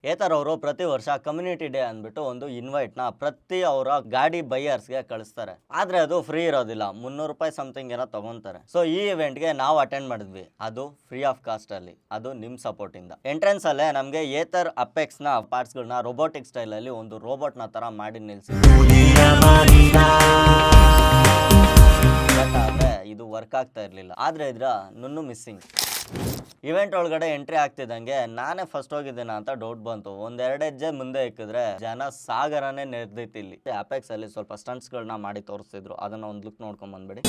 ಏತರ್ ಅವರು ಪ್ರತಿ ವರ್ಷ ಕಮ್ಯುನಿಟಿ ಡೇ ಅಂದ್ಬಿಟ್ಟು ಒಂದು ಇನ್ವೈಟ್ ನ ಪ್ರತಿ ಅವರ ಗಾಡಿ ಬೈಯರ್ಸ್ಗೆ ಕಳಿಸ್ತಾರೆ. ಆದ್ರೆ ಅದು ಫ್ರೀ ಇರೋದಿಲ್ಲ, 300 ರೂಪಾಯಿ ಸಮಥಿಂಗ್ ಏನೋ ತಗೊಂತಾರೆ. ಸೊ ಈ ಇವೆಂಟ್ಗೆ ನಾವು ಅಟೆಂಡ್ ಮಾಡಿದ್ವಿ, ಅದು ಫ್ರೀ ಆಫ್ ಕಾಸ್ಟ್ ಅಲ್ಲಿ, ಅದು ನಿಮ್ ಸಪೋರ್ಟ್ ಇಂದ. ಎಂಟ್ರೆನ್ಸ್ ಅಲ್ಲೇ ನಮ್ಗೆ ಏತರ್ ಅಪೆಕ್ಸ್ ನ ಪಾರ್ಟ್ಸ್ ಗಳನ್ನ ರೋಬೋಟಿಕ್ ಸ್ಟೈಲ್ ಅಲ್ಲಿ ಒಂದು ರೋಬೋಟ್ ನ ತರ ಮಾಡಿ ನಿಲ್ಸಿ. ಆದ್ರೆ ಇದು ವರ್ಕ್ ಆಗ್ತಾ ಇರ್ಲಿಲ್ಲ, ಆದ್ರೆ ಇದ್ರ ನುಣ್ಣು ಮಿಸ್ಸಿಂಗ್. ಇವೆಂಟ್ ಒಳಗಡೆ ಎಂಟ್ರಿ ಆಗ್ತಿದ್ದಂಗೆ ನಾನೇ ಫಸ್ಟ್ ಹೋಗಿದ್ದೇನ ಅಂತ ಡೌಟ್ ಬಂತು. ಒಂದೆರಡು ಹೆಜ್ಜೆ ಮುಂದೆ ಇಕ್ಕಿದ್ರೆ ಜನ ಸಾಗರನೇ ನೆರೆದಿತ್ತು. ಇಲ್ಲಿ ಅಪೆಕ್ಸ್ ಅಲ್ಲಿ ಸ್ವಲ್ಪ ಸ್ಟಂಟ್ಸ್ ಗಳನ್ನ ಮಾಡಿ ತೋರಿಸ್ತಿದ್ರು, ಅದನ್ನ ಒಂದು ಲುಕ್ ನೋಡ್ಕೊಂಡ್ ಬಂದ್ಬಿಡಿ.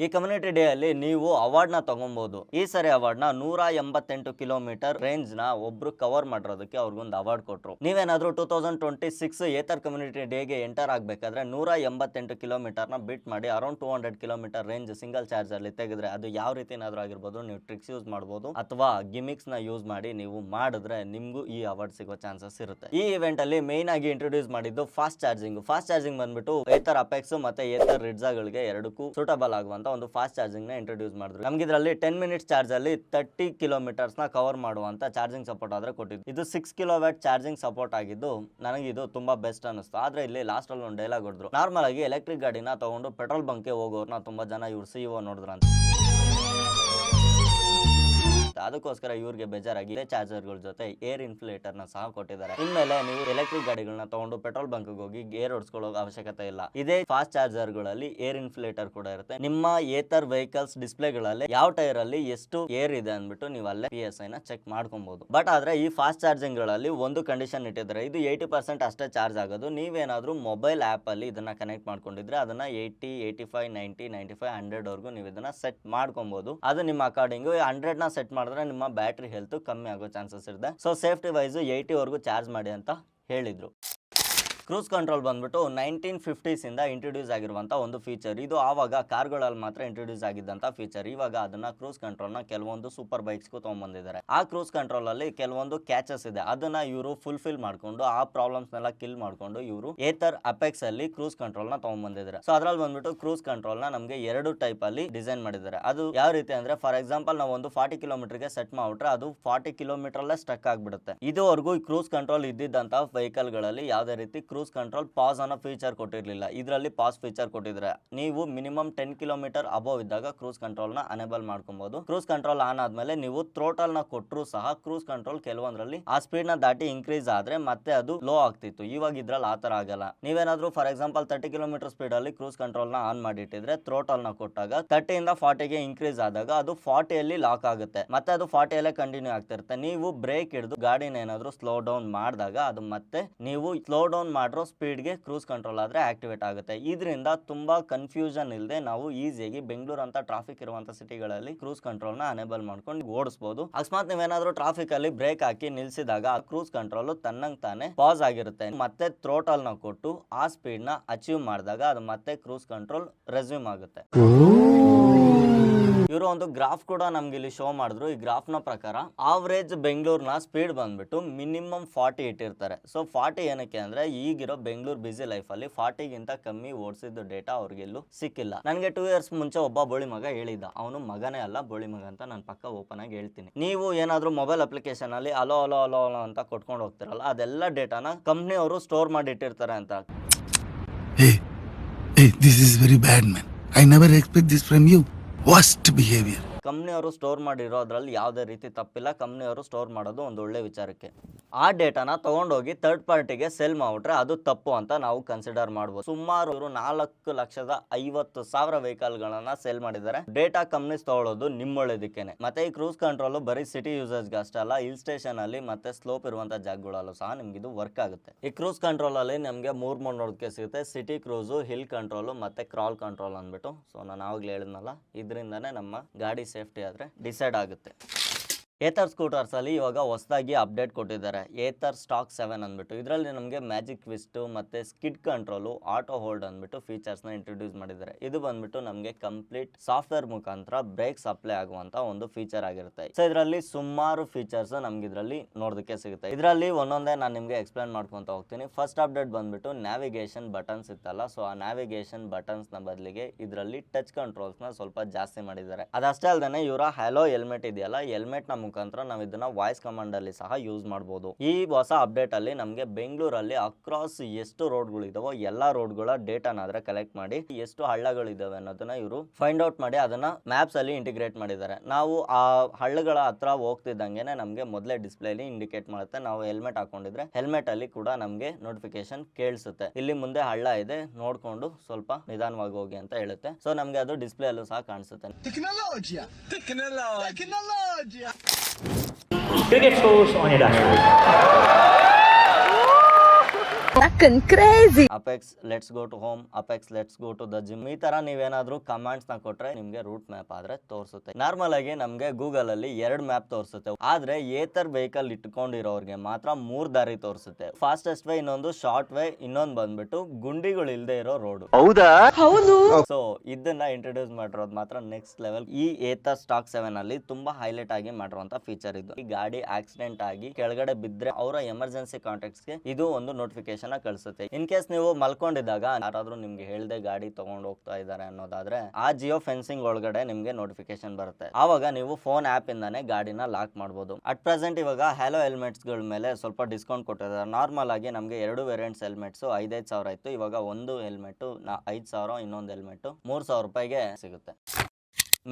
ಈ ಕಮ್ಯುನಿಟಿ ಡೇ ಅಲ್ಲಿ ನೀವು ಅವಾರ್ಡ್ ನ ತಗೊಬಹುದು. ಈ ಸರಿ ಅವಾರ್ಡ್ ನ 188 ಕಿಲೋಮೀಟರ್ ರೇಂಜ್ ನ ಒಬ್ರು ಕವರ್ ಮಾಡಿರೋದಕ್ಕೆ ಅವ್ರಿಗೊಂದು ಅವಾರ್ಡ್ ಕೊಟ್ರು. ನೀವೇನಾದ್ರೂ 2026 ಏತರ್ ಕಮ್ಯುನಿಟಿ ಡೇಗೆ ಎಂಟರ್ ಆಗ್ಬೇಕಾದ್ರೆ 188 ಕಿಲೋಮೀಟರ್ ನ ಬಿಟ್ ಮಾಡಿ around 200 kilometre range single charge ಅಲ್ಲಿ ತೆಗೆದ್ರೆ, ಅದು ಯಾವ ರೀತಿ ಏನಾದ್ರೂ ಆಗಿರ್ಬೋದು, ನೀವು ಟ್ರಿಕ್ಸ್ ಯೂಸ್ ಮಾಡಬಹುದು ಅಥವಾ ಗಿಮಿಕ್ಸ್ ನ ಯೂಸ್ ಮಾಡಿ ನೀವು ಮಾಡಿದ್ರೆ ನಿಮ್ಗೂ ಈ ಅವಾರ್ಡ್ ಸಿಗೋ ಚಾನ್ಸಸ್ ಇರುತ್ತೆ. ಈ ಇವೆಂಟ್ ಅಲ್ಲಿ ಮೇನ್ ಆಗಿ ಇಂಟ್ರೊಡ್ಯೂಸ್ ಮಾಡಿದ್ದು ಫಾಸ್ಟ್ ಚಾರ್ಜಿಂಗ್. ಫಾಸ್ಟ್ ಚಾರ್ಜಿಂಗ್ ಬಂದ್ಬಿಟ್ಟು ಏತರ್ ಅಪೆಕ್ಸ್ ಮತ್ತೆ ಏತರ್ ರಿಡ್ಜಾ ಗಳಿಗೆ ಎರಡಕ್ಕೂ ಸೂಟಬಲ್ ಆಗುವಂತ ಒಂದು ಫಾಸ್ಟ್ ಚಾರ್ಜಿಂಗ್ ನ ಇಂಟ್ರೊಡ್ಯೂಸ್ ಮಾಡಿದ್ರು. ನಮ್ಗೆ ಇದರಲ್ಲಿ 10 ಮಿನಿಟ್ಸ್ ಚಾರ್ಜ್ ಅಲ್ಲಿ 30 ಕಿಲೋಮೀಟರ್ಸ್ ನ ಕವರ್ ಮಾಡುವಂತ ಚಾರ್ಜಿಂಗ್ ಸಪೋರ್ಟ್ ಆದ್ರೆ ಕೊಟ್ಟಿದ್ದು. ಇದು 6 ಕಿಲೋವ್ಯಾಟ್ ಚಾರ್ಜಿಂಗ್ ಸಪೋರ್ಟ್ ಆಗಿದ್ದು ನನಗೆ ಇದು ತುಂಬಾ ಬೆಸ್ಟ್ ಅನಿಸ್ತು. ಆದ್ರೆ ಇಲ್ಲಿ ಲಾಸ್ಟ್ ಅಲ್ಲಿ ಒಂದು ಡೈಲಾಗ್ ಹೊಡೆದ್ರು, ನಾರ್ಮಲ್ ಆಗಿ ಎಲೆಕ್ಟ್ರಿಕ್ ಗಾಡಿನ ತಗೊಂಡು ಪೆಟ್ರೋಲ್ ಬಂಕ್ ಹೋಗೋರ್ನ ತುಂಬಾ ಜನ ಇವ್ರು ಸಿಇಒ ನೋಡಿದ್ರಂತ. ಅದಕ್ಕೋಸ್ಕರ ಇವ್ರಿಗೆ ಬೇಜಾರಾಗಿ ಚಾರ್ಜರ್ ಗಳ ಜೊತೆ ಏರ್ ಇನ್ಫ್ಲೇಟರ್ ನ ಸಹ ಕೊಟ್ಟಿದ್ದಾರೆ. ಇನ್ಮೇಲೆ ನೀವು ಎಲೆಕ್ಟ್ರಿಕ್ ಗಾಡಿಗಳನ್ನ ತಗೊಂಡು ಪೆಟ್ರೋಲ್ ಬಂಕ್ ಹೋಗಿ ಏರ್ ಹೊಡ್ಸ್ಕೊಳ್ಳೋ ಅವಶ್ಯಕತೆ ಇಲ್ಲ. ಇದೇ ಫಾಸ್ಟ್ ಚಾರ್ಜರ್ ಗಳಲ್ಲಿ ಏರ್ ಇನ್ಫ್ಲೇಟರ್ ಕೂಡ ಇರುತ್ತೆ. ನಿಮ್ಮ ಏತರ್ ವೆಹಿಕಲ್ಸ್ ಡಿಸ್ಪ್ಲೇ ಗಳಲ್ಲಿ ಯಾವ ಟೈರ್ ಅಲ್ಲಿ ಎಷ್ಟು ಏರ್ ಇದೆ ಅಂದ್ಬಿಟ್ಟು ನೀವು ಅಲ್ಲೇ PSI ನ ಚೆಕ್ ಮಾಡ್ಕೊಬಹುದು. ಬಟ್ ಆದ್ರೆ ಈ ಫಾಸ್ಟ್ ಚಾರ್ಜಿಂಗ್ ಗಳಲ್ಲಿ ಒಂದು ಕಂಡೀಷನ್ ಇಟ್ಟಿದ್ದಾರೆ, ಇದು 80% ಅಷ್ಟೇ ಚಾರ್ಜ್ ಆಗೋದು. ನೀವೇನಾದ್ರೂ ಮೊಬೈಲ್ ಆಪ್ ಅಲ್ಲಿ ಇದನ್ನ ಕನೆಕ್ಟ್ ಮಾಡ್ಕೊಂಡಿದ್ರೆ ಅದನ್ನ 80, 85, 90, 95, 100 ವರ್ಗೂ ನೀವು ಇದನ್ನ ಸೆಟ್ ಮಾಡ್ಕೊಬಹುದು. ಅದು ನಿಮ್ಮ ಅಕಾರ್ಡಿಂಗ್ 100 ನ ಸೆಟ್ ಮಾಡಿದ್ರೆ ನಿಮ್ಮ ಬ್ಯಾಟರಿ ಹೆಲ್ತ್ ಕಮ್ಮಿ ಆಗೋ ಚಾನ್ಸಸ್ ಇರುತ್ತೆ. ಸೊ ಸೇಫ್ಟಿ ವೈಸ್ 80 ವರ್ಗೂ ಚಾರ್ಜ್ ಮಾಡಿ ಅಂತ ಹೇಳಿದ್ರು. ಕ್ರೂಸ್ ಕಂಟ್ರೋಲ್ ಬಂದ್ಬಿಟ್ಟು 1950s ಇಂದ ಇಂಟ್ರೊಡ್ಯೂಸ್ ಆಗಿರುವಂತ ಒಂದು ಫೀಚರ್. ಇದು ಆವಾಗ ಕಾರ್ಗಳಲ್ಲಿ ಮಾತ್ರ ಇಂಟ್ರೊಡ್ಯೂಸ್ ಆಗಿದ್ದಂತ ಫೀಚರ್. ಇವಾಗ ಅದನ್ನ ಕ್ರೂಸ್ ಕಂಟ್ರೋಲ್ ನ ಕೆಲವೊಂದು ಸೂಪರ್ ಬೈಕ್ಸ್ ತಗೊಂಡ್ಬಂದಿದ್ದಾರೆ. ಆ ಕ್ರೂಸ್ ಕಂಟ್ರೋಲ್ ಅಲ್ಲಿ ಕೆಲವೊಂದು ಕ್ಯಾಚಸ್ ಇದೆ, ಅದನ್ನ ಇವರು ಫುಲ್ಫಿಲ್ ಮಾಡ್ಕೊಂಡು ಆ ಪ್ರಾಬ್ಲಮ್ಸ್ ನೆಲ್ಲ ಕಿಲ್ ಮಾಡ್ಕೊಂಡು ಇವರು ಏತರ್ ಅಪೆಕ್ಸ್ ಅಲ್ಲಿ ಕ್ರೂಸ್ ಕಂಟ್ರೋಲ್ ನ ತಗೊಂಡ್ಬಂದಿದ್ದಾರೆ. ಸೊ ಅದ್ರಲ್ಲಿ ಬಂದ್ಬಿಟ್ಟು ಕ್ರೂಸ್ ಕಂಟ್ರೋಲ್ ನ ನಮಗೆ 2 ಟೈಪ್ ಅಲ್ಲಿ ಡಿಸೈನ್ ಮಾಡಿದ್ದಾರೆ. ಅದು ಯಾವ ರೀತಿ ಅಂದ್ರೆ, ಫಾರ್ ಎಕ್ಸಾಂಪಲ್ ನಾವು ಒಂದು 40 ಕಿಲೋಮೀಟರ್ ಗೆ ಸೆಟ್ ಮಾಡ್ಬಿಟ್ರೆ ಅದು 40 ಕಿಲೋಮೀಟರ್ ಅಲ್ಲೇ ಸ್ಟಕ್ ಆಗ್ಬಿಡುತ್ತೆ. ಇದುವರೆಗೂ ಈ ಕ್ರೂಸ್ ಕಂಟ್ರೋಲ್ ಇದ್ದಿದ್ದಂತ ವೆಹಿಕಲ್ ಗಳಲ್ಲಿ ಯಾವುದೇ ರೀತಿ ಕ್ರೂಸ್ ಕಂಟ್ರೋಲ್ ಪಾಸ್ ಅನ್ನೋ ಫೀಚರ್ ಕೊಟ್ಟಿರಲಿಲ್ಲ. ಇದರಲ್ಲಿ ಪಾಸ್ ಫೀಚರ್ ಕೊಟ್ಟಿದ್ರೆ ನೀವು ಮಿನಿಮಮ್ 10 ಕಿಲೋಮೀಟರ್ ಅಬೋವ್ ಇದ್ದಾಗ ಕ್ರೂಸ್ ಕಂಟ್ರೋಲ್ ನ ಅನೇಬಲ್ ಮಾಡ್ಕೊಬಹುದು. ಕ್ರೂಸ್ ಕಂಟ್ರೋಲ್ ಆನ್ ಆದ್ಮೇಲೆ ನೀವು ಥ್ರೋಟಲ್ ನ ಕೊಟ್ಟರು ಸಹ ಕ್ರೂಸ್ ಕಂಟ್ರೋಲ್ ಕೆಲವೊಂದ್ರಲ್ಲಿ ಆ ಸ್ಪೀಡ್ ನ ದಾಟಿ ಇನ್ಕ್ರೀಸ್ ಆದ್ರೆ ಮತ್ತೆ ಅದು ಲೋ ಆಗ್ತಿತ್ತು. ಇವಾಗ ಇದ್ರಲ್ಲಿ ಆತರ ಆಗಲ್ಲ. ನೀವೇನಾದ್ರೂ ಫಾರ್ ಎಕ್ಸಾಂಪಲ್ 30 ಕಿಲೋಮೀಟರ್ ಸ್ಪೀಡ್ ಅಲ್ಲಿ ಕ್ರೂಸ್ ಕಂಟ್ರೋಲ್ ನ ಆನ್ ಮಾಡಿಟ್ಟಿದ್ರೆ ಥ್ರೋಟಲ್ ನ ಕೊಟ್ಟಾಗ 30 ಇಂದ 40 ಗೆ ಇನ್ಕ್ರೀಸ್ ಆದಾಗ ಅದು 40 ಅಲ್ಲಿ ಲಾಕ್ ಆಗುತ್ತೆ, ಮತ್ತೆ ಅದು 40 ಅಲ್ಲೇ ಕಂಟಿನ್ಯೂ ಆಗ್ತಿರುತ್ತೆ. ನೀವು ಬ್ರೇಕ್ ಹಿಡಿದು ಗಾಡಿನ ಏನಾದ್ರೂ ಸ್ಲೋ ಡೌನ್ ಮಾಡಿದಾಗ ಅದು ಮತ್ತೆ ನೀವು ಸ್ಲೋ ಡೌನ್ ಮಾಡಿರೋ ಸ್ಪೀಡ್ ಗೆ ಕ್ರೂಸ್ ಕಂಟ್ರೋಲ್ ಆದ್ರೆ ಆಕ್ಟಿವೇಟ್ ಆಗುತ್ತೆ. ಇದರಿಂದ ತುಂಬಾ ಕನ್ಫ್ಯೂಷನ್ ಇಲ್ಲದೆ ನಾವು ಈಸಿಯಾಗಿ ಬೆಂಗಳೂರು ಅಂತ ಟ್ರಾಫಿಕ್ ಇರುವಂತ ಸಿಟಿಗಳಲ್ಲಿ ಕ್ರೂಸ್ ಕಂಟ್ರೋಲ್ ನ ಅನೇಬಲ್ ಮಾಡ್ಕೊಂಡು ಓಡಿಸಬಹುದು. ಅಕಸ್ಮಾತ್ ನೀವೇನಾದ್ರೂ ಟ್ರಾಫಿಕ್ ಅಲ್ಲಿ ಬ್ರೇಕ್ ಹಾಕಿ ನಿಲ್ಸಿದಾಗ ಕ್ರೂಸ್ ಕಂಟ್ರೋಲ್ ತನ್ನಂಗ್ ತಾನೇ ಪಾಸ್ ಆಗಿರುತ್ತೆ. ಮತ್ತೆ ಥ್ರೋಟಲ್ ನ ಕೊಟ್ಟು ಆ ಸ್ಪೀಡ್ ನ ಅಚೀವ್ ಮಾಡಿದಾಗ ಅದು ಮತ್ತೆ ಕ್ರೂಸ್ ಕಂಟ್ರೋಲ್ ರೆಸ್ಯೂಮ್ ಆಗುತ್ತೆ. ಇವರು ಒಂದು ಗ್ರಾಫ್ ಕೂಡ ನಮ್ಗೆ ಇಲ್ಲಿ ಶೋ ಮಾಡಿದ್ರು. ಈ ಗ್ರಾಫ್ ನ ಪ್ರಕಾರ ಆವರೇಜ್ ಬೆಂಗಳೂರಿನ ಸ್ಪೀಡ್ ಬಂದ್ಬಿಟ್ಟು ಮಿನಿಮಮ್ 40 ಇಟ್ಟಿರ್ತಾರೆ. ಸೊ 40 ಏನಕ್ಕೆ ಅಂದ್ರೆ ಈಗಿರೋ ಬೆಂಗಳೂರು ಬಿಸಿ ಲೈಫ್ ಅಲ್ಲಿ 40 ಗಿಂತ ಕಮ್ಮಿ ಓಡಿಸಿದ ಡೇಟಾ ಅವ್ರಿಗೆಲ್ಲೂ ಸಿಕ್ಕಿಲ್ಲ. ನನಗೆ 2 ಇಯರ್ಸ್ ಮುಂಚೆ ಒಬ್ಬ ಬೋಳಿ ಮಗ ಹೇಳಿದ್ದ, ಅವನು ಮಗನೇ ಅಲ್ಲ ಬೋಳಿ ಮಗ ಅಂತ ನಾನು ಪಕ್ಕ ಓಪನ್ ಆಗಿ ಹೇಳ್ತೀನಿ. ನೀವು ಏನಾದ್ರೂ ಮೊಬೈಲ್ ಅಪ್ಲಿಕೇಶನ್ ಅಲ್ಲಿ ಅಲೋ ಅಲೋ ಅಲೋ ಅಲೋ ಅಂತ ಕೊಟ್ಕೊಂಡು ಹೋಗ್ತಿರಲ್ಲ, ಅದೆಲ್ಲ ಡೇಟಾನ ಕಂಪ್ನಿ ಅವರು ಸ್ಟೋರ್ ಮಾಡಿ ಇಟ್ಟಿರ್ತಾರೆ ಅಂತ. This is very bad, man. I never expect this from you. Worst behavior. ಕಂಪ್ನಿಯವರು ಸ್ಟೋರ್ ಮಾಡಿರೋದ್ರಲ್ಲಿ ಯಾವುದೇ ರೀತಿ ತಪ್ಪಿಲ್ಲ. ಕಂಪ್ನಿಯವರು ಸ್ಟೋರ್ ಮಾಡೋದು ಒಂದು ಒಳ್ಳೆ ವಿಚಾರಕ್ಕೆ. ಆ ಡೇಟಾನ ತಗೊಂಡೋಗಿ ಥರ್ಡ್ ಪಾರ್ಟಿಗೆ ಸೆಲ್ ಮಾಡ್ಬಿಟ್ರೆ ಅದು ತಪ್ಪು ಅಂತ ನಾವು ಕನ್ಸಿಡರ್ ಮಾಡ್ಬೋದು. ಸುಮಾರು 4,50,000 ವೆಹಿಕಲ್ ಗಳನ್ನ ಸೆಲ್ ಮಾಡಿದ್ದಾರೆ. ಡೇಟಾ ಕಂಪ್ನೀಸ್ ತಗೊಳ್ಳೋದು ನಿಮ್ಮೊಳ್ಳೇದಕ್ಕೇನೆ. ಮತ್ತೆ ಈ ಕ್ರೂಸ್ ಕಂಟ್ರೋಲ್ ಬರೀ ಸಿಟಿ ಯೂಸರ್ಸ್ಗೆ ಅಷ್ಟೇ ಅಲ್ಲ, ಹಿಲ್ ಸ್ಟೇಷನ್ ಅಲ್ಲಿ ಮತ್ತೆ ಸ್ಲೋಪ್ ಇರುವಂತ ಜಾಗಗಳಲ್ಲೂ ಸಹ ನಿಮ್ಗೆ ಇದು ವರ್ಕ್ ಆಗುತ್ತೆ. ಈ ಕ್ರೂಸ್ ಕಂಟ್ರೋಲ್ ಅಲ್ಲಿ ನಮಗೆ 3 ಮೋಡ್ ನೋಡೋದಕ್ಕೆ ಸಿಗುತ್ತೆ, ಸಿಟಿ ಕ್ರೂಸ್, ಹಿಲ್ ಕಂಟ್ರೋಲ್ ಮತ್ತೆ ಕ್ರಾಲ್ ಕಂಟ್ರೋಲ್ ಅಂದ್ಬಿಟ್ಟು. ಸೊ ನಾನು ಆವಾಗಲೇ ಹೇಳಿದ್ನಲ್ಲ, ಇದರಿಂದಾನೇ ನಮ್ಮ ಗಾಡಿ ಸೇಫ್ಟಿ ಆದ್ರೆ ಡಿಸೈಡ್ ಆಗುತ್ತೆ. ಏತರ್ ಸ್ಕೂಟರ್ಸ್ ಅಲ್ಲಿ ಇವಾಗ ಹೊಸದಾಗಿ ಅಪ್ಡೇಟ್ ಕೊಟ್ಟಿದ್ದಾರೆ, ಏತರ್ ಸ್ಟಾಕ್ 7 ಅಂದ್ಬಿಟ್ಟು. ಇದರಲ್ಲಿ ನಮಗೆ ಮ್ಯಾಜಿಕ್ ಟ್ವಿಸ್ಟ್ ಮತ್ತೆ ಸ್ಕಿಡ್ ಕಂಟ್ರೋಲು, ಆಟೋ ಹೋಲ್ಡ್ ಅಂದ್ಬಿಟ್ಟು ಫೀಚರ್ಸ್ ನ ಇಂಟ್ರೊಡ್ಯೂಸ್ ಮಾಡಿದ್ದಾರೆ. ಇದು ಬಂದ್ಬಿಟ್ಟು ನಮಗೆ ಕಂಪ್ಲೀಟ್ ಸಾಫ್ಟ್ವೇರ್ ಮುಖಾಂತರ ಬ್ರೇಕ್ಸ್ ಅಪ್ಲೈ ಆಗುವಂತ ಒಂದು ಫೀಚರ್ ಆಗಿರುತ್ತೆ. ಸೊ ಇದರಲ್ಲಿ ಸುಮಾರು ಫೀಚರ್ಸ್ ನಮ್ಗೆ ಇದರಲ್ಲಿ ನೋಡೋದಕ್ಕೆ ಸಿಗುತ್ತೆ. ಇದರಲ್ಲಿ ಒಂದೊಂದೇ ನಾನು ನಿಮ್ಗೆ ಎಕ್ಸ್ಪ್ಲೈನ್ ಮಾಡ್ಕೊಂತ ಹೋಗ್ತೀನಿ. ಫಸ್ಟ್ ಅಪ್ಡೇಟ್ ಬಂದ್ಬಿಟ್ಟು ನ್ಯಾವಿಗೇಷನ್ ಬಟನ್ಸ್ ಇತ್ತಲ್ಲ, ಸೊ ಆ ನ್ಯಾವಿಗೇಷನ್ ಬಟನ್ಸ್ ನ ಬದಲಿಗೆ ಇದರಲ್ಲಿ ಟಚ್ ಕಂಟ್ರೋಲ್ಸ್ ನ ಸ್ವಲ್ಪ ಜಾಸ್ತಿ ಮಾಡಿದ್ದಾರೆ. ಅದಷ್ಟೇ ಅಲ್ಲದೆ ಇವರ ಹಲೋ ಹೆಲ್ಮೆಟ್ ಇದೆಯಲ್ಲ, ಹೆಲ್ಮೆಟ್ ನ ಮುಖಾಂತರ ನಾವು ಇದನ್ನ ವಾಯ್ಸ್ ಕಮಾಂಡ್ ಅಲ್ಲಿ ಸಹ ಯೂಸ್ ಮಾಡಬಹುದು. ಈ ಹೊಸ ಅಪ್ಡೇಟ್ ಅಲ್ಲಿ ನಮಗೆ ಬೆಂಗಳೂರಲ್ಲಿ ಅಕ್ರಾಸ್ ಎಷ್ಟು ರೋಡ್ಗಳು ಇದಾವೋ ಎಲ್ಲಾ ರೋಡ್ಗಳ ಡೇಟಾನಾದ್ರೆ ಕಲೆಕ್ಟ್ ಮಾಡಿ ಎಷ್ಟು ಹಳ್ಳಗಳು ಇದಾವೆ ಅನ್ನೋದನ್ನ ಇವರು ಫೈಂಡ್ ಔಟ್ ಮಾಡಿ ಅದನ್ನ ಮ್ಯಾಪ್ಸ್ ಅಲ್ಲಿ ಇಂಟಿಗ್ರೇಟ್ ಮಾಡಿದ್ದಾರೆ. ನಾವು ಆ ಹಳ್ಳಗಳ ಹತ್ರ ಹೋಗ್ತಿದ್ದಂಗೆನೆ ನಮಗೆ ಮೊದಲೇ ಡಿಸ್ಪ್ಲೇ ಅಲ್ಲಿ ಇಂಡಿಕೇಟ್ ಮಾಡುತ್ತೆ. ನಾವು ಹೆಲ್ಮೆಟ್ ಹಾಕೊಂಡಿದ್ರೆ ಹೆಲ್ಮೆಟ್ ಅಲ್ಲಿ ಕೂಡ ನಮಗೆ ನೋಟಿಫಿಕೇಶನ್ ಕೇಳಿಸುತ್ತೆ, ಇಲ್ಲಿ ಮುಂದೆ ಹಳ್ಳ ಇದೆ ನೋಡ್ಕೊಂಡು ಸ್ವಲ್ಪ ನಿಧಾನವಾಗಿ ಹೋಗಿ ಅಂತ ಹೇಳುತ್ತೆ. ಸೊ ನಮಗೆ ಅದು ಡಿಸ್ಪ್ಲೇ ಅಲ್ಲೂ ಸಹ ಕಾಣಿಸುತ್ತೆ. Cricket scores on your dashboard. Fucking crazy. Apex let's go to home, apex let's go to the gym, ಈ ತರ ನೀವೇನಾದ್ರೂ ಕಮಾಂಡ್ಸ್ ನ ಕೊಟ್ರೆ ನಿಮ್ಗೆ ರೂಟ್ ಮ್ಯಾಪ್ ಆದ್ರೆ ತೋರಿಸುತ್ತೆ. ನಾರ್ಮಲ್ ಆಗಿ ನಮ್ಗೆ ಗೂಗಲ್ ಅಲ್ಲಿ 2 ಮ್ಯಾಪ್ ತೋರಿಸುತ್ತೆ, ಆದ್ರೆ ಏತರ್ ವೆಹಿಕಲ್ ಇಟ್ಕೊಂಡಿರೋರ್ಗೆ ಮಾತ್ರ 3 ದಾರಿ ತೋರಿಸುತ್ತೆ. ಫಾಸ್ಟೆಸ್ಟ್ ವೇ, ಇನ್ನೊಂದು ಶಾರ್ಟ್ ವೇ, ಇನ್ನೊಂದು ಬಂದ್ಬಿಟ್ಟು ಗುಂಡಿಗಳು ಇಲ್ದೇ ಇರೋ ರೋಡ್. ಸೊ ಇದನ್ನ ಇಂಟ್ರೊಡ್ಯೂಸ್ ಮಾಡಿರೋದು ಮಾತ್ರ ನೆಕ್ಸ್ಟ್ ಲೆವೆಲ್. ಈ ಏತರ್ ಸ್ಟಾಕ್ 7 ಅಲ್ಲಿ ತುಂಬಾ ಹೈಲೈಟ್ ಆಗಿ ಮಾಡಿರುವಂತ ಫೀಚರ್ ಇದು. ಈ ಗಾಡಿ ಆಕ್ಸಿಡೆಂಟ್ ಆಗಿ ಕೆಳಗಡೆ ಬಿದ್ರೆ ಅವರ ಎಮರ್ಜೆನ್ಸಿ ಕಾಂಟ್ಯಾಕ್ಟ್ಸ್ ಗೆ ಇದು ಒಂದು ನೋಟಿಫಿಕೇಶನ್ ಕಳಿಸುತ್ತೆ. ಇನ್ ಕೇಸ್ ನೀವು ಮಲ್ಕೊಂಡಿದ್ದಾಗ ಯಾರಾದ್ರೂ ನಿಮ್ಗೆ ಹೇಳ್ದೆ ಗಾಡಿ ತಗೊಂಡು ಹೋಗ್ತಾ ಇದಾರೆ ಅನ್ನೋದಾದ್ರೆ ಆ ಜಿಯೋ ಫೆನ್ಸಿಂಗ್ ಒಳಗಡೆ ನಿಮ್ಗೆ ನೋಟಿಫಿಕೇಶನ್ ಬರುತ್ತೆ. ಆವಾಗ ನೀವು ಫೋನ್ ಆಪ್ ಇಂದಾನೆ ಗಾಡಿನ ಲಾಕ್ ಮಾಡಬಹುದು. ಅಟ್ ಪ್ರೆಸೆಂಟ್ ಇವಾಗ ಹ್ಯಾಲೋ ಹೆಲ್ಮೆಟ್ಸ್ ಗಳ ಮೇಲೆ ಸ್ವಲ್ಪ ಡಿಸ್ಕೌಂಟ್ ಕೊಟ್ಟಿದ್ದಾರೆ. ನಾರ್ಮಲ್ ಆಗಿ ನಮ್ಗೆ 2 ವೇರಿಯಂಟ್ಸ್ ಹೆಲ್ಮೆಟ್ಸ್ 5,000 ಇತ್ತು, ಇವಾಗ ಒಂದು ಹೆಲ್ಮೆಟ್ 5,000, ಇನ್ನೊಂದು ಹೆಲ್ಮೆಟ್ 3,000 ರೂಪಾಯಿಗೆ ಸಿಗುತ್ತೆ.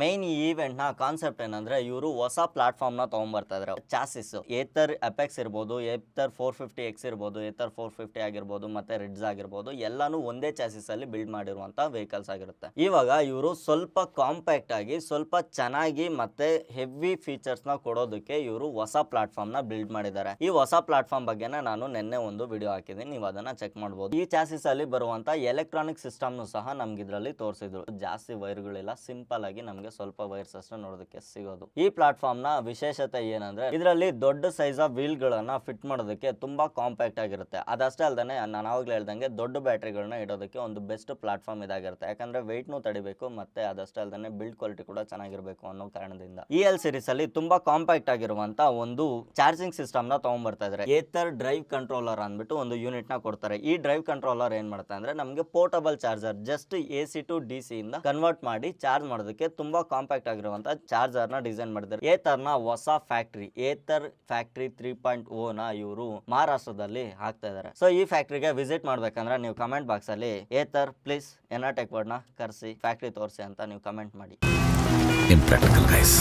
ಮೇನ್ ಈ ಈವೆಂಟ್ ನ ಕಾನ್ಸೆಪ್ಟ್ ಏನಂದ್ರೆ ಇವರು ಹೊಸ ಪ್ಲಾಟ್ಫಾರ್ಮ್ ನ ತಗೊಂಡ್ಬರ್ತಾ ಇದ್ದಾರೆ. ಚಾಸಿಸ್ ಏತರ್ ಅಪೆಕ್ಸ್ ಇರ್ಬೋದು, ಏತರ್ 450X ಇರ್ಬೋದು, ಏತರ್ 450 ಆಗಿರ್ಬೋದು, ಮತ್ತೆ ರಿಡ್ಸ್ ಆಗಿರ್ಬೋದು, ಎಲ್ಲಾನು ಒಂದೇ ಚಾಸಿಸ್ ಅಲ್ಲಿ ಬಿಲ್ಡ್ ಮಾಡಿರುವಂತ ವೆಹಿಕಲ್ಸ್ ಆಗಿರುತ್ತೆ. ಇವಾಗ ಇವರು ಸ್ವಲ್ಪ ಕಾಂಪ್ಯಾಕ್ಟ್ ಆಗಿ ಸ್ವಲ್ಪ ಚೆನ್ನಾಗಿ ಮತ್ತೆ ಹೆವಿ ಫೀಚರ್ಸ್ ನ ಕೊಡೋದಕ್ಕೆ ಇವರು ಹೊಸ ಪ್ಲಾಟ್ಫಾರ್ಮ್ ನ ಬಿಲ್ಡ್ ಮಾಡಿದ್ದಾರೆ. ಈ ಹೊಸ ಪ್ಲಾಟ್ಫಾರ್ಮ್ ಬಗ್ಗೆ ನಾನು ನಿನ್ನೆ ಒಂದು ವಿಡಿಯೋ ಹಾಕಿದ್ದೀನಿ, ನೀವು ಅದನ್ನ ಚೆಕ್ ಮಾಡಬಹುದು. ಈ ಚಾಸಿಸ್ ಅಲ್ಲಿ ಬರುವಂತ ಎಲೆಕ್ಟ್ರಾನಿಕ್ ಸಿಸ್ಟಮ್ ಸಹ ನಮ್ಗೆ ಇದರಲ್ಲಿ ತೋರಿಸಿದ್ರು. ಜಾಸ್ತಿ ವೈರ್ಗಳಿಲ್ಲ, ಸಿಂಪಲ್ ಆಗಿ ನಮ್ಗೆ ಸ್ವಲ್ಪ ವೈರ್ಸ್ ಅಷ್ಟೇ ನೋಡೋದಕ್ಕೆ ಸಿಗೋದು. ಈ ಪ್ಲಾಟ್ಫಾರ್ಮ್ ನ ವಿಶೇಷತೆ ಏನಂದ್ರೆ ಇದರಲ್ಲಿ ದೊಡ್ಡ ಸೈಜ್ ಆಫ್ ವೀಲ್ ಗಳನ್ನ ಫಿಟ್ ಮಾಡೋದಕ್ಕೆ ತುಂಬಾ ಕಾಂಪ್ಯಾಕ್ಟ್ ಆಗಿರುತ್ತೆ. ಅದಷ್ಟೇ ಅಲ್ಲದೆ ನಾನು ಆವಾಗಲೇ ಹೇಳ್ದಂಗೆ ದೊಡ್ಡ ಬ್ಯಾಟ್ರಿಗಳನ್ನ ಇಡೋದಕ್ಕೆ ಒಂದು ಬೆಸ್ಟ್ ಪ್ಲಾಟ್ಫಾರ್ಮ್ ಇದಾಗಿರುತ್ತೆ. ಯಾಕಂದ್ರೆ ವೆಯ್ಟ್ ನು ತಡಿಬೇಕು, ಮತ್ತೆ ಅದಷ್ಟೇ ಅಲ್ಲದೆ ಬಿಲ್ಡ್ ಕ್ವಾಲಿಟಿ ಕೂಡ ಚೆನ್ನಾಗಿರ್ಬೇಕು ಅನ್ನೋ ಕಾರಣದಿಂದ EL ಸೀರೀಸ್ ಅಲ್ಲಿ ತುಂಬಾ ಕಾಂಪ್ಯಾಕ್ಟ್ ಆಗಿರುವಂತ ಒಂದು ಚಾರ್ಜಿಂಗ್ ಸಿಸ್ಟಮ್ ನ ತಗೊಂಡ್ಬರ್ತಾ ಇದ್ದಾರೆ. ಏತರ್ ಡ್ರೈವ್ ಕಂಟ್ರೋಲರ್ ಅಂದ್ಬಿಟ್ಟು ಒಂದು ಯೂನಿಟ್ ನ ಕೊಡ್ತಾರೆ. ಈ ಡ್ರೈವ್ ಕಂಟ್ರೋಲರ್ ಏನ್ ಮಾಡುತ್ತೆ ಅಂದ್ರೆ ನಮ್ಗೆ portable charger, just AC to DC ಇಂದ ಕನ್ವರ್ಟ್ ಮಾಡಿ ಚಾರ್ಜ್ ಮಾಡೋದಕ್ಕೆ ತುಂಬಾ ಕಾಂಪ್ಯಾಕ್ಟ್ ಆಗಿರುವಂತ ಚಾರ್ಜರ್ ನ ಡಿಸೈನ್ ಮಾಡಿದ್ದಾರೆ. ಏತರ್ ನ ಹೊಸ ಫ್ಯಾಕ್ಟರಿ ಏತರ್ ಫ್ಯಾಕ್ಟರಿ 3.0 ನ ಇವರು ಮಹಾರಾಷ್ಟ್ರದಲ್ಲಿ ಹಾಕ್ತಾ ಇದ್ದಾರೆ. ಸೊ ಈ ಫ್ಯಾಕ್ಟರಿಗೆ ವಿಸಿಟ್ ಮಾಡ್ಬೇಕಂದ್ರೆ ನೀವು ಕಮೆಂಟ್ ಬಾಕ್ಸ್ ಅಲ್ಲಿ ಏತರ್ ಪ್ಲೀಸ್ ಎನಟೆಕ್ ವರ್ಡ್ ನ ಕರೆಸಿ ಫ್ಯಾಕ್ಟರಿ ತೋರಿಸಿ ಅಂತ ನೀವು ಕಮೆಂಟ್ ಮಾಡಿ. Impractical guys.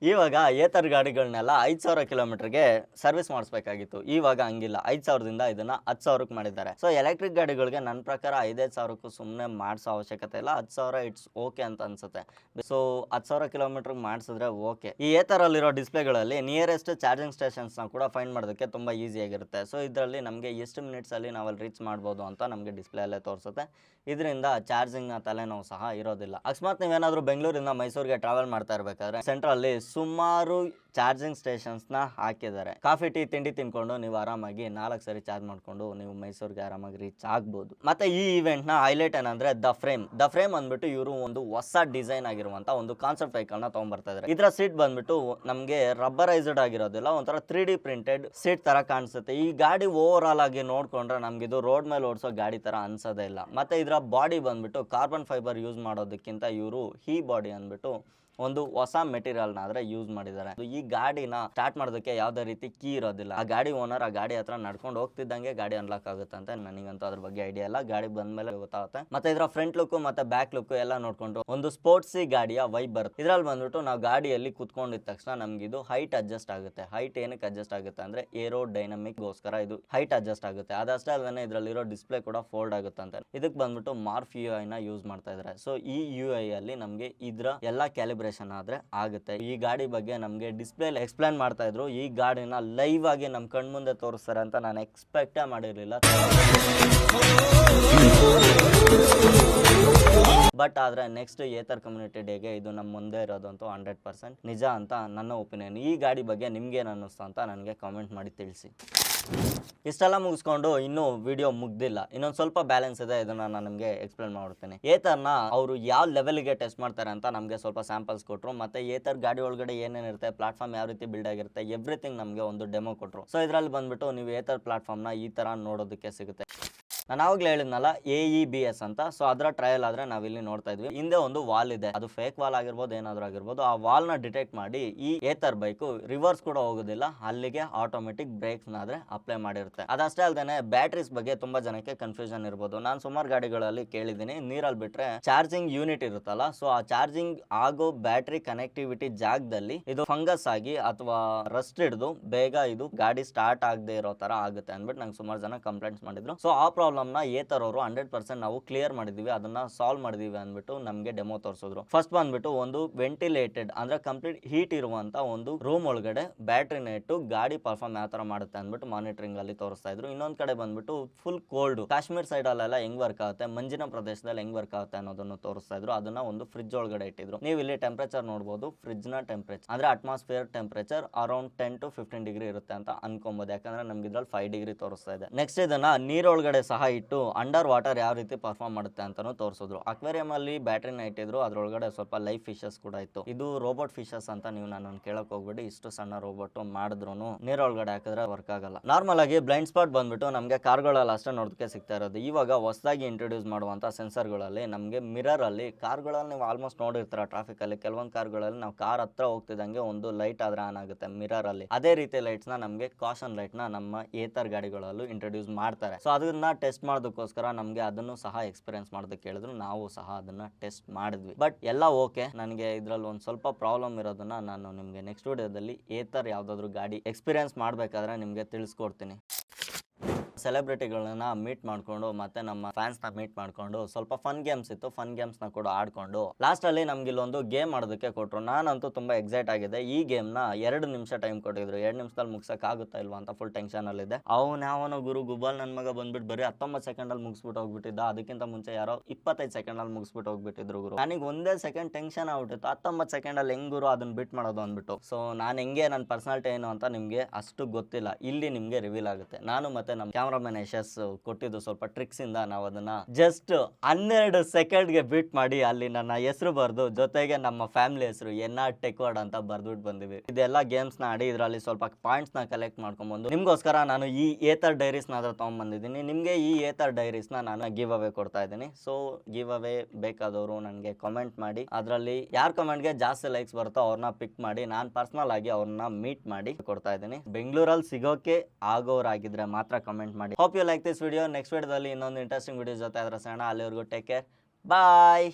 ಇವಾಗ ಏತರ್ ಗಾಡಿಗಳನ್ನೆಲ್ಲ 5,000 ಕಿಲೋಮೀಟರ್ಗೆ ಸರ್ವಿಸ್ ಮಾಡಿಸ್ಬೇಕಾಗಿತ್ತು. ಇವಾಗ ಹಂಗಿಲ್ಲ, 5,000ದಿಂದ ಇದನ್ನ 10,000ಕ್ಕೆ ಮಾಡಿದ್ದಾರೆ. ಸೊ ಎಲೆಕ್ಟ್ರಿಕ್ ಗಾಡಿಗಳಿಗೆ ನನ್ನ ಪ್ರಕಾರ 5,000ಕ್ಕೂ ಸುಮ್ಮನೆ ಮಾಡಿಸೋ ಅವಶ್ಯಕತೆ ಇಲ್ಲ. 10,000 ಇಟ್ಸ್ ಓಕೆ ಅಂತ ಅನ್ಸುತ್ತೆ. ಸೊ 10,000 ಕಿಲೋಮೀಟರ್ಗೆ ಮಾಡಿಸಿದ್ರೆ ಓಕೆ. ಈ ಏತರಲ್ಲಿರೋ ಡಿಸ್ಪ್ಲೇಗಳಲ್ಲಿ ನಿಯರೆಸ್ಟ್ ಚಾರ್ಜಿಂಗ್ ಸ್ಟೇಷನ್ಸ್ ನ ಕೂಡ ಫೈಂಡ್ ಮಾಡೋದಕ್ಕೆ ತುಂಬಾ ಈಸಿ ಆಗಿರುತ್ತೆ. ಸೊ ಇದರಲ್ಲಿ ನಮಗೆ ಎಷ್ಟು ಮಿನಿಟ್ಸ್ ಅಲ್ಲಿ ನಾವಲ್ಲಿ ರೀಚ್ ಮಾಡ್ಬೋದು ಅಂತ ನಮಗೆ ಡಿಸ್ಪ್ಲೇ ಅಲ್ಲೇ ತೋರಿಸುತ್ತೆ. ಇದರಿಂದ ಚಾರ್ಜಿಂಗ್ ನ ತಲೆನೋವು ಸಹ ಇರೋದಿಲ್ಲ. ಅಕಸ್ಮಾತ್ ನೀವೇನಾದ್ರೂ ಬೆಂಗಳೂರಿಂದ ಮೈಸೂರಿಗೆ ಟ್ರಾವೆಲ್ ಮಾಡ್ತಾ ಇರಬೇಕಾದ್ರೆ ಸೆಂಟ್ರಲ್ಲಿ ಸುಮಾರು ಚಾರ್ಜಿಂಗ್ ಸ್ಟೇಷನ್ಸ್ ನ ಹಾಕಿದ್ದಾರೆ. ಕಾಫಿ ಟೀ ತಿಂಡಿ ತಿನ್ಕೊಂಡು ನೀವು ಆರಾಮಾಗಿ 4 ಸರಿ ಚಾರ್ಜ್ ಮಾಡ್ಕೊಂಡು ನೀವು ಮೈಸೂರಿಗೆ ಆರಾಮಾಗಿ ರೀಚ್ ಆಗ್ಬೋದು. ಮತ್ತೆ ಈ ಇವೆಂಟ್ ನ ಹೈಲೈಟ್ ಏನಂದ್ರೆ ದ ಫ್ರೇಮ್ ಅಂದ್ಬಿಟ್ಟು ಇವರು ಒಂದು ಹೊಸ ಡಿಸೈನ್ ಆಗಿರುವಂತ ಒಂದು ಕಾನ್ಸೆಪ್ಟ್ ವೆಹಿಕಲ್ ನ ತಗೊಂಡ್ಬರ್ತಾ ಇದ್ದಾರೆ. ಇದರ ಸೀಟ್ ಬಂದ್ಬಿಟ್ಟು ನಮ್ಗೆ ರಬ್ಬರೈಸ್ಡ್ ಆಗಿರೋದಿಲ್ಲ, ಒಂಥರ 3D ಪ್ರಿಂಟೆಡ್ ಸೀಟ್ ತರ ಕಾಣಿಸುತ್ತೆ. ಈ ಗಾಡಿ ಓವರ್ ಆಲ್ ಆಗಿ ನೋಡ್ಕೊಂಡ್ರೆ ನಮ್ಗೆ ಇದು ರೋಡ್ ಮೇಲೆ ಓಡಿಸೋ ಗಾಡಿ ತರ ಅನ್ಸೋದೇ ಇಲ್ಲ. ಮತ್ತೆ ಇದರ ಬಾಡಿ ಬಂದ್ಬಿಟ್ಟು ಕಾರ್ಬನ್ ಫೈಬರ್ ಯೂಸ್ ಮಾಡೋದಕ್ಕಿಂತ ಇವರು ಈ ಬಾಡಿ ಅಂದ್ಬಿಟ್ಟು ಒಂದು ಹೊಸ ಮೆಟೀರಿಯಲ್ ಆದ್ರೆ ಯೂಸ್ ಮಾಡಿದ್ದಾರೆ. ಈ ಗಾಡಿನ ಸ್ಟಾರ್ಟ್ ಮಾಡೋದಕ್ಕೆ ಯಾವ್ದೇ ರೀತಿ ಕೀ ಇರೋದಿಲ್ಲ. ಆ ಗಾಡಿ ಓನರ್ ಆ ಗಾಡಿ ಹತ್ರ ನಡ್ಕೊಂಡು ಹೋಗ್ತಿದ್ದಂಗೆ ಗಾಡಿ ಅನ್ಲಾಕ್ ಆಗುತ್ತೆ ಅಂತ ನನಗಂತೂ ಅದ್ರ ಬಗ್ಗೆ ಐಡಿಯಾ ಇಲ್ಲ. ಗಾಡಿ ಬಂದ್ಮೇಲೆ ಗೊತ್ತಾಗುತ್ತೆ. ಮತ್ತೆ ಇದರ ಫ್ರಂಟ್ ಲುಕ್ ಮತ್ತೆ ಬ್ಯಾಕ್ ಲುಕ್ ಎಲ್ಲ ನೋಡ್ಕೊಂಡು ಒಂದು ಸ್ಪೋರ್ಟ್ಸಿ ಗಾಡಿಯ ವೈಬ್ ಬರುತ್ತೆ. ಇದ್ರಲ್ಲಿ ಬಂದ್ಬಿಟ್ಟು ನಾವು ಗಾಡಿಯಲ್ಲಿ ಕುತ್ಕೊಂಡಿದ ತಕ್ಷಣ ನಮ್ಗೆ ಇದು ಹೈಟ್ ಅಡ್ಜಸ್ಟ್ ಆಗುತ್ತೆ. ಹೈಟ್ ಏನಕ್ಕೆ ಅಡ್ಜಸ್ಟ್ ಆಗುತ್ತೆ ಅಂದ್ರೆ ಏರೋ ಡೈನಮಿಕ್ ಗೋಸ್ಕರ ಇದು ಹೈಟ್ ಅಡ್ಜಸ್ಟ್ ಆಗುತ್ತೆ. ಅದಷ್ಟೇ ಅಲ್ಲದೆ ಇದರಲ್ಲಿರೋ ಡಿಸ್ಪ್ಲೇ ಕೂಡ ಫೋಲ್ಡ್ ಆಗುತ್ತೆ ಅಂತ. ಇದಕ್ಕೆ ಬಂದ್ಬಿಟ್ಟು ಮಾರ್ಫ್ UI ನ ಯೂಸ್ ಮಾಡ್ತಾ ಇದ್ದಾರೆ. ಸೊ ಈ UI ಅಲ್ಲಿ ನಮ್ಗೆ ಇದ್ರ ಎಲ್ಲಾ ಕ್ಯಾಲಿಬ್ರೇಷನ್ ಆದ್ರೆ ಆಗುತ್ತೆ. ಈ ಗಾಡಿ ಬಗ್ಗೆ ನಮ್ಗೆ ಡಿಸ್ಪ್ಲೇ ಎಕ್ಸ್ಪ್ಲೇನ್ ಮಾಡ್ತಾ ಇದ್ರು, ಈ ಗಾಡಿನ ಲೈವ್ ಆಗಿ ನಮ್ಮ ಕಣ್ಮುಂದೆ ತೋರಿಸ್ತಾರೆ ಅಂತ ನಾನು ಎಕ್ಸ್ಪೆಕ್ಟೇ ಮಾಡಿರಲಿಲ್ಲ. ಬಟ್ ಆದರೆ ನೆಕ್ಸ್ಟ್ ಏತರ್ ಕಮ್ಯುನಿಟಿ ಡೇಗೆ ಇದು ನಮ್ಮ ಮುಂದೆ ಇರೋದಂತೂ 100% ನಿಜ ಅಂತ ನನ್ನ ಒಪಿನಿಯನ್. ಈ ಗಾಡಿ ಬಗ್ಗೆ ನಿಮ್ಗೇನು ಅನ್ನಿಸ್ತು ಅಂತ ನನಗೆ ಕಾಮೆಂಟ್ ಮಾಡಿ ತಿಳಿಸಿ. ಇಷ್ಟೆಲ್ಲ ಮುಗಿಸ್ಕೊಂಡು ಇನ್ನೂ ವಿಡಿಯೋ ಮುಗ್ದಿಲ್ಲ, ಇನ್ನೊಂದು ಸ್ವಲ್ಪ ಬ್ಯಾಲೆನ್ಸ್ ಇದೆ, ಇದನ್ನ ನಾನು ನಿಮಗೆ ಎಕ್ಸ್ಪ್ಲೇನ್ ಮಾಡ್ತೀನಿ. ಏತರ್ನ ಅವರು ಯಾವ ಲೆವೆಲ್ಗೆ ಟೆಸ್ಟ್ ಮಾಡ್ತಾರೆ ಅಂತ ನಮಗೆ ಸ್ವಲ್ಪ ಸ್ಯಾಂಪಲ್ಸ್ ಕೊಟ್ಟರು, ಮತ್ತೆ ಏತರ್ ಗಾಡಿ ಒಳಗಡೆ ಏನೇನಿರುತ್ತೆ, ಪ್ಲಾಟ್ಫಾರ್ಮ್ ಯಾವ ರೀತಿ ಬಿಲ್ಡ್ ಆಗಿರುತ್ತೆ, ಎವ್ರಿಥಿಂಗ್ ನಮಗೆ ಒಂದು ಡೆಮೋ ಕೊಟ್ಟರು. ಸೊ ಇದರಲ್ಲಿ ಬಂದ್ಬಿಟ್ಟು ನೀವು ಏತರ್ ಪ್ಲಾಟ್ಫಾರ್ಮ್ನ ಈ ಥರ ನೋಡೋದಕ್ಕೆ ಸಿಗುತ್ತೆ. ನಾನು ಆವಾಗಲೇ ಹೇಳಿದ್ನಲ್ಲ AEBS ಅಂತ, ಸೊ ಅದರ ಟ್ರಯಲ್ ಆದರೆ ನಾವಿಲ್ಲಿ ನೋಡ್ತಾ ಇದ್ವಿ. ಹಿಂದೆ ಒಂದು ವಾಲ್ ಇದೆ, ಅದು ಫೇಕ್ ವಾಲ್ ಆಗಿರ್ಬೋದು, ಏನಾದರೂ ಆಗಿರ್ಬೋದು. ಆ ವಾಲ್ನ ಡಿಟೆಕ್ಟ್ ಮಾಡಿ ಈ ಏತರ್ ಬೈಕು ರಿವರ್ಸ್ ಕೂಡ ಹೋಗೋದಿಲ್ಲ, ಅಲ್ಲಿಗೆ ಆಟೋಮೆಟಿಕ್ ಬ್ರೇಕ್ಸ್ನ ಆದರೆ ಅಪ್ಲೈ ಮಾಡಿರುತ್ತೆ. ಅದಷ್ಟೇ ಅಲ್ಲದೆ ಬ್ಯಾಟ್ರೀಸ್ ಬಗ್ಗೆ ತುಂಬಾ ಜನಕ್ಕೆ ಕನ್ಫ್ಯೂಷನ್ ಇರ್ಬೋದು. ನಾನು ಸುಮಾರು ಗಾಡಿಗಳಲ್ಲಿ ಕೇಳಿದ್ದೀನಿ, ನೀರಲ್ಲಿ ಬಿಟ್ರೆ ಚಾರ್ಜಿಂಗ್ ಯೂನಿಟ್ ಇರುತ್ತಲ್ಲ, ಸೊ ಆ ಚಾರ್ಜಿಂಗ್ ಆಗೋ ಬ್ಯಾಟ್ರಿ ಕನೆಕ್ಟಿವಿಟಿ ಜಾಗದಲ್ಲಿ ಇದು ಫಂಗಸ್ ಆಗಿ ಅಥವಾ ರಸ್ಟ್ ಹಿಡಿದು ಬೇಗ ಇದು ಗಾಡಿ ಸ್ಟಾರ್ಟ್ ಆಗದೆ ಇರೋ ತರ ಆಗುತ್ತೆ ಅಂದ್ಬಿಟ್ಟು ನಂಗೆ ಸುಮಾರು ಜನ ಕಂಪ್ಲೇಂಟ್ಸ್ ಮಾಡಿದ್ರು. ಸೊ ಆ ಪ್ರಾಬ್ಲಮ್ ಏತರ್ ಅವರು 100% ನಾವು ಕ್ಲಿಯರ್ ಮಾಡಿದೀವಿ, ಅದನ್ನ ಸಾಲ್ವ್ ಮಾಡಿದೀವಿ ಅಂದ್ಬಿಟ್ಟು ನಮಗೆ ಡೆಮೋ ತೋರಿಸಿದ್ರು. ಫಸ್ಟ್ ಬಂದ್ಬಿಟ್ಟು ಒಂದು ವೆಂಟಿಲೇಟೆಡ್ ಅಂದ್ರೆ ಕಂಪ್ಲೀಟ್ ಹೀಟ್ ಇರುವಂತ ಒಂದು ರೂಮ್ ಒಳಗಡೆ ಬ್ಯಾಟ್ರಿನ ಇಟ್ಟು ಗಾಡಿ ಪರ್ಫಾರ್ಮ್ ಯಾವ ತರ ಮಾಡುತ್ತೆ ಅಂದ್ಬಿಟ್ಟು ಮಾನಿಟರಿಂಗ್ ಅಲ್ಲಿ ತೋರಿಸ್ತಾ ಇದ್ರು. ಇನ್ನೊಂದ್ ಕಡೆ ಬಂದ್ಬಿಟ್ಟು ಫುಲ್ ಕೋಲ್ಡ್ ಕಾಶ್ಮೀರ್ ಸೈಡ್ ಅಲ್ಲೆಲ್ಲ ಹೆಂಗ್ ವರ್ಕ್ ಆಗುತ್ತೆ, ಮಂಜಿನ ಪ್ರದೇಶದಲ್ಲಿ ಹೆಂಗ್ ವರ್ಕ್ ಆಗುತ್ತೆ ಅನ್ನೋದನ್ನು ತೋರಿಸ್ತಾ ಇದ್ರು. ಅದನ್ನ ಒಂದು ಫ್ರಿಡ್ಜ್ ಒಳಗಡೆ ಇಟ್ಟಿದ್ರು. ನೀವು ಇಲ್ಲಿ ಟೆಂಪರೇಚರ್ ನೋಡಬಹುದು, ಫ್ರಿಡ್ಜ್ ನ ಟೆಂಪರೇಚರ್ ಅಂದ್ರೆ atmosphere temperature around 10 to 15 degree ಇರುತ್ತೆ ಅಂತ ಅನ್ಕೊಬಹುದು, ಯಾಕಂದ್ರೆ ನಮ್ಗೆ ಇದ್ರಲ್ಲಿ 5 ಡಿಗ್ರಿ ತೋರಿಸ್ತಾ ಇದೆ. ನೆಕ್ಸ್ಟ್ ಇದನ್ನ ನೀರೊಳಗಡೆ ಸಹ ಇಟ್ಟು ಅಂಡರ್ ವಾಟರ್ ಯಾವ ರೀತಿ ಪರ್ಫಾರ್ಮ್ ಮಾಡುತ್ತೆ ಅಂತಾನು ತೋರಿಸಿದ್ರು. ಅಕ್ವೇರಿಯಂ ಅಲ್ಲಿ ಬ್ಯಾಟ್ರಿನ ಇಟ್ಟಿದ್ರು, ಅದ್ರೊಳಗಡೆ ಸ್ವಲ್ಪ ಲೈಫ್ ಫಿಶಸ್ ಕೂಡ ಇತ್ತು. ಇದು ರೋಬೋಟ್ ಫಿಶಸ್ ಅಂತ ನೀವು ನಾನು ಕೇಳಕ್ ಹೋಗ್ಬಿಡಿ, ಇಷ್ಟು ಸಣ್ಣ ರೋಬೋಟ್ ಮಾಡಿದ್ರು ನೀರೊಳಗಡೆ ಹಾಕಿದ್ರೆ ವರ್ಕ್ ಆಗಲ್ಲ. ನಾರ್ಮಲ್ ಆಗಿ ಬ್ಲೈಂಡ್ ಸ್ಪಾಟ್ ಬಂದ್ಬಿಟ್ಟು ನಮಗೆ ಕಾರ್ಗಳಲ್ಲಿ ಅಷ್ಟೇ ನೋಡೋದಕ್ಕೆ ಸಿಗ್ತಾ ಇರೋದು. ಇವಾಗ ಹೊಸದಾಗಿ ಇಂಟ್ರೊಡ್ಯೂಸ್ ಮಾಡುವಂತ ಸೆನ್ಸರ್ಗಳಲ್ಲಿ ನಮಗೆ ಮಿರರ್ ಅಲ್ಲಿ ಕಾರ್ಗಳಲ್ಲಿ ನೀವು ಆಲ್ಮೋಸ್ಟ್ ನೋಡಿರ್ತೀರ ಟ್ರಾಫಿಕ್ ಅಲ್ಲಿ, ಕೆಲವೊಂದು ಕಾರ್ಗಳಲ್ಲಿ ನಾವು ಕಾರ್ ಹತ್ರ ಹೋಗ್ತಿದ್ದಂಗೆ ಒಂದು ಲೈಟ್ ಆದ್ರೆ ಆನ್ ಆಗುತ್ತೆ ಮಿರರ್ ಅಲ್ಲಿ. ಅದೇ ರೀತಿ ಲೈಟ್ಸ್ ನ ನಮಗೆ ಕಾಷನ್ ಲೈಟ್ ನ ನಮ್ಮ ಏತರ್ ಗಾಡಿಗಳಲ್ಲೂ ಇಂಟ್ರೊಡ್ಯೂಸ್ ಮಾಡ್ತಾರೆ. ಸೊ ಅದನ್ನ ಟೆಸ್ಟ್ ಮಾಡೋದಕ್ಕೋಸ್ಕರ ನಮಗೆ ಅದನ್ನು ಸಹ ಎಕ್ಸ್ಪೀರಿಯನ್ಸ್ ಮಾಡೋದಕ್ಕೆ ಹೇಳಿದ್ರು, ನಾವು ಸಹ ಅದನ್ನ ಟೆಸ್ಟ್ ಮಾಡಿದ್ವಿ. ಬಟ್ ಎಲ್ಲ ಓಕೆ. ನನಗೆ ಇದ್ರಲ್ಲಿ ಒಂದು ಸ್ವಲ್ಪ ಪ್ರಾಬ್ಲಮ್ ಇರೋದನ್ನ ನಾನು ನಿಮಗೆ ನೆಕ್ಸ್ಟ್ ವಿಡಿಯೋದಲ್ಲಿ ಏತರ್ ಯಾವ್ದಾದ್ರು ಗಾಡಿ ಎಕ್ಸ್ಪೀರಿಯನ್ಸ್ ಮಾಡಬೇಕಾದ್ರೆ ನಿಮಗೆ ತಿಳಿಸ್ಕೊಡ್ತೀನಿ. ಸೆಲೆಬ್ರಿಟಿಗಳನ್ನ ಮೀಟ್ ಮಾಡ್ಕೊಂಡು ಮತ್ತೆ ನಮ್ಮ ಫ್ಯಾನ್ಸ್ನ ಮೀಟ್ ಮಾಡ್ಕೊಂಡು ಸ್ವಲ್ಪ ಫನ್ ಗೇಮ್ಸ್ ಇತ್ತು, ಫನ್ ಗೇಮ್ಸ್ನ ಕೂಡ ಆಡ್ಕೊಂಡು ಲಾಸ್ಟಲ್ಲಿ ನಮ್ಗೆ ಇಲ್ಲೊಂದು ಗೇಮ್ ಮಾಡೋದಕ್ಕೆ ಕೊಟ್ಟರು. ನಾನಂತೂ ತುಂಬ ಎಕ್ಸೈಟ್ ಆಗಿದೆ. ಈ ಗೇಮ್ನ 2 ನಿಮಿಷ ಟೈಮ್ ಕೊಟ್ಟಿದ್ರು. 2 ನಿಮಿಷದಲ್ಲಿ ಮುಗ್ಸಕ್ ಆಗುತ್ತಾ ಇಲ್ವಾ ಅಂತ ಫುಲ್ ಟೆನ್ಷನಲ್ಲಿದೆ. ಯಾವನೋ ಗುರು ಗುಬಲ್ ನನ್ನ ಮಗ ಬಂದ್ಬಿಟ್ಟು ಬರೀ 19 ಸೆಕೆಂಡಲ್ಲಿ ಮುಗಿಸ್ಬಿಟ್ಟು ಹೋಗ್ಬಿಟ್ಟಿದ್ದ. ಅದಕ್ಕಿಂತ ಮುಂಚೆ ಯಾರೋ 25 ಸೆಕೆಂಡಲ್ಲಿ ಮುಗಿಸ್ಬಿಟ್ಟು ಹೋಗ್ಬಿಟ್ಟಿದ್ರು ಗುರು. ನನಗೆ ಒಂದೇ ಸೆಕೆಂಡ್ ಟೆನ್ಷನ್ ಆಗ್ಬಿಟ್ಟಿತ್ತು, 19 ಸೆಕೆಂಡಲ್ಲಿ ಹೆಂಗ್ ಗುರು ಅದನ್ನ ಬಿಟ್ ಮಾಡೋದು ಅಂದ್ಬಿಟ್ಟು. ಸೊ ನಾನು ಹೆಂಗೆ ನನ್ನ ಪರ್ಸನಾಲಿಟಿ ಏನು ಅಂತ ನಿಮಗೆ ಅಷ್ಟು ಗೊತ್ತಿಲ್ಲ, ಇಲ್ಲಿ ನಿಮಗೆ ರಿವೀಲ್ ಆಗುತ್ತೆ. ನಾನು ಮತ್ತೆ ನಮ್ಮ ಕ್ಯಾಮ್ರಾಮನ್ ಯಶಸ್ ಕೊಟ್ಟಿದ್ದು ಸ್ವಲ್ಪ ಟ್ರಿಕ್ಸ್ ಇಂದ ನಾವು ಅದನ್ನ ಜಸ್ಟ್ 12 ಸೆಕೆಂಡ್ಗೆ ಬೀಟ್ ಮಾಡಿ ಅಲ್ಲಿ ನನ್ನ ಹೆಸರು ಬರ್ದು ಜೊತೆಗೆ ನಮ್ಮ ಫ್ಯಾಮಿಲಿ ಹೆಸರು NR ಟೆಕ್ವರ್ಡ್ ಅಂತ ಬರ್ದ್ಬಿಟ್ಟು ಬಂದಿವಿ. ಇದೆಲ್ಲ ಗೇಮ್ಸ್ ನ ಆಡಿ ಇದರಲ್ಲಿ ಸ್ವಲ್ಪ ಪಾಯಿಂಟ್ಸ್ ನ ಕಲೆಕ್ಟ್ ಮಾಡ್ಕೊಂಡ್ಬಂದು ನಿಮ್ಗೋಸ್ಕರ ನಾನು ಈ ಏತರ್ ಡೈರೀಸ್ ನ ತಗೊಂಡ್ಬಂದಿದ್ದೀನಿ. ನಿಮ್ಗೆ ಈ ಏತರ್ ಡೈರೀಸ್ ನಾನು ಗಿವ್ ಅವೇ ಕೊಡ್ತಾ ಇದ್ದೀನಿ. ಸೊ ಗಿವ್ ಅವೇ ಬೇಕಾದವರು ನನಗೆ ಕಾಮೆಂಟ್ ಮಾಡಿ, ಅದರಲ್ಲಿ ಯಾರ ಕಮೆಂಟ್ಗೆ ಜಾಸ್ತಿ ಲೈಕ್ಸ್ ಬರುತ್ತೋ ಅವ್ರನ್ನ ಪಿಕ್ ಮಾಡಿ ನಾನು ಪರ್ಸನಲ್ ಆಗಿ ಅವ್ರನ್ನ ಮೀಟ್ ಮಾಡಿ ಕೊಡ್ತಾ ಇದ್ದೀನಿ. ಬೆಂಗಳೂರಲ್ಲಿ ಸಿಗೋಕೆ ಆಗೋರಾಗಿದ್ರೆ ಮಾತ್ರ ಕಮೆಂಟ್ ಮಾಡಿ. Hope you like this video. Next ವಿಡಿಯೋದಲ್ಲಿ ಇನ್ನೊಂದು ಇಂಟ್ರೆಸ್ಟಿಂಗ್ ವಿಡಿಯೋ ಜೊತೆ ಅದರ ಸಣ್ಣ. ಅಲ್ಲಿವರೆಗೂ ಟೇಕ್ ಕೇರ್, ಬಾಯ್.